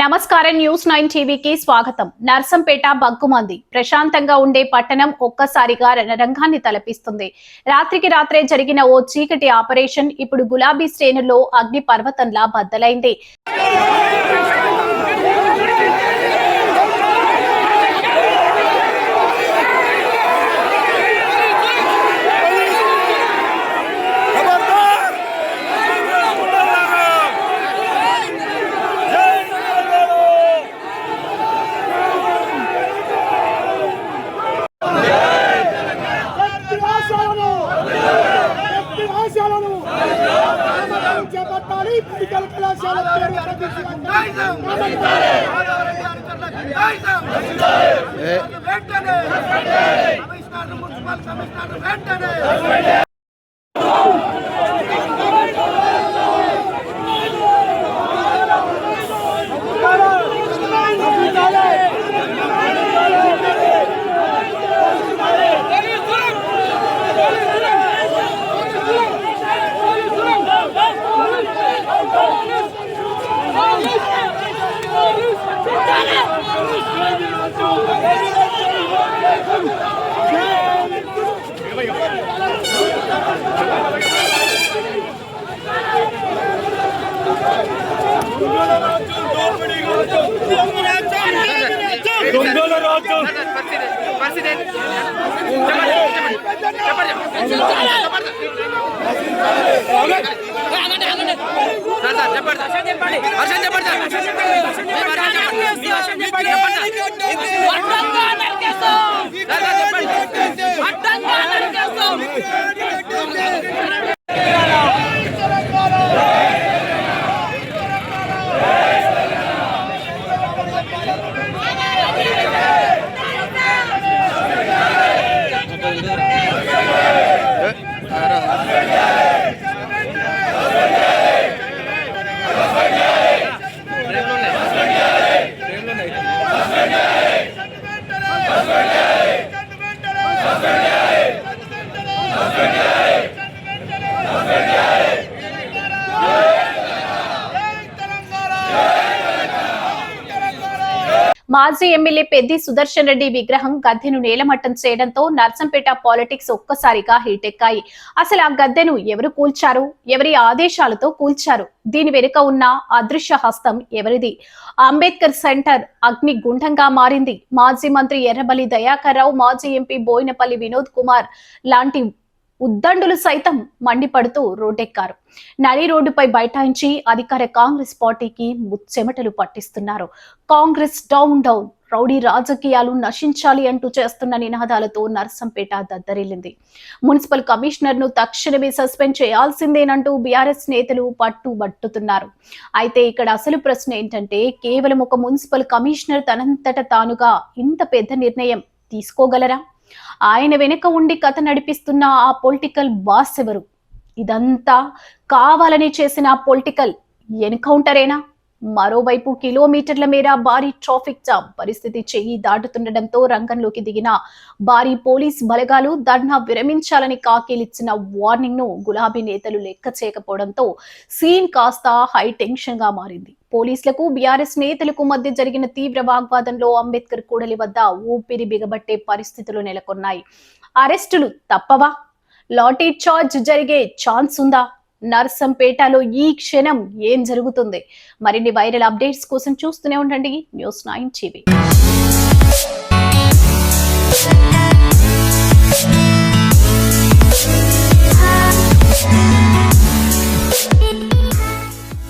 నమస్కారం న్యూస్ 9 టీవీకి స్వాగతం. నర్సంపేట బగ్గుమంది ప్రశాంతంగా ఉండే పట్టణం ఒక్కసారిగా రణరంగాన్ని తలపిస్తుంది. రాత్రికి రాత్రే జరిగిన ఓ చీకటి ఆపరేషన్ ఇప్పుడు గులాబీ శ్రేణుల్లో అగ్ని పర్వతంలా బద్దలైంది. మాజీ ఎమ్మెల్యే పెద్ది సుదర్శన్ రెడ్డి విగ్రహం గద్దెను నేలమట్టం చేయడంతో నర్సంపేట పాలిటిక్స్ ఒక్కసారిగా హీటెక్కాయి. అసలు ఆ గద్దెను ఎవరు కూల్చారు, ఎవరి ఆదేశాలతో కూల్చారు, దీని వెనుక ఉన్న అదృశ్య హస్తం ఎవరిది? అంబేద్కర్ సెంటర్ అగ్ని గుండంగా మారింది. మాజీ మంత్రి ఎర్రబెల్లి దయాకర్ రావు, మాజీ ఎంపీ బోయినపల్లి వినోద్ కుమార్ లాంటి ఉద్దండులు సైతం మండిపడుతూ రోడ్డెక్కారు. నడి రోడ్డుపై బైఠాయించి అధికార కాంగ్రెస్ పార్టీకి ముచ్చెమటలు పట్టిస్తున్నారు. కాంగ్రెస్ డౌన్ డౌన్, రౌడీ రాజకీయాలు నశించాలి అంటూ చేస్తున్న నినాదాలతో నర్సంపేట దద్దరిల్లింది. మున్సిపల్ కమిషనర్ ను తక్షణమే సస్పెండ్ చేయాల్సిందేనంటూ బీఆర్ఎస్ నేతలు పట్టుబట్టుతున్నారు. అయితే ఇక్కడ అసలు ప్రశ్న ఏంటంటే, కేవలం ఒక మున్సిపల్ కమిషనర్ తనంతట తానుగా ఇంత పెద్ద నిర్ణయం తీసుకోగలరా? ఆయన వెనుక ఉండి కథ నడిపిస్తున్న ఆ పొలిటికల్ బాస్ ఎవరు? ఇదంతా కావాలని చేసిన పొలిటికల్ ఎన్కౌంటరేనా? మరోవైపు కిలోమీటర్ల మేర భారీ ట్రాఫిక్ జామ్ పరిస్థితి చెయ్యి దాటుతుండటంతో రంగంలోకి దిగిన భారీ పోలీస్ బలగాలు ధర్నా విరమించాలని కాకీలిచ్చిన వార్నింగ్ ను గులాబీ నేతలు లెక్క చేయకపోవడంతో సీన్ కాస్త హై టెన్షన్ గా మారింది. పోలీసులకు బీఆర్ఎస్ నేతలకు మధ్య జరిగిన తీవ్ర వాగ్వాదంలో అంబేద్కర్ కూడలి వద్ద ఊపిరి బిగబట్టే పరిస్థితులు నెలకొన్నాయి. అరెస్టులు తప్పవా? లాఠీ చార్జ్ జరిగే ఛాన్స్ ఉందా? నర్సంపేటలో ఈ క్షణం ఏం జరుగుతుంది? మరిన్ని వైరల్ అప్డేట్స్ కోసం చూస్తూనే ఉండండి న్యూస్ 9 టీవీ.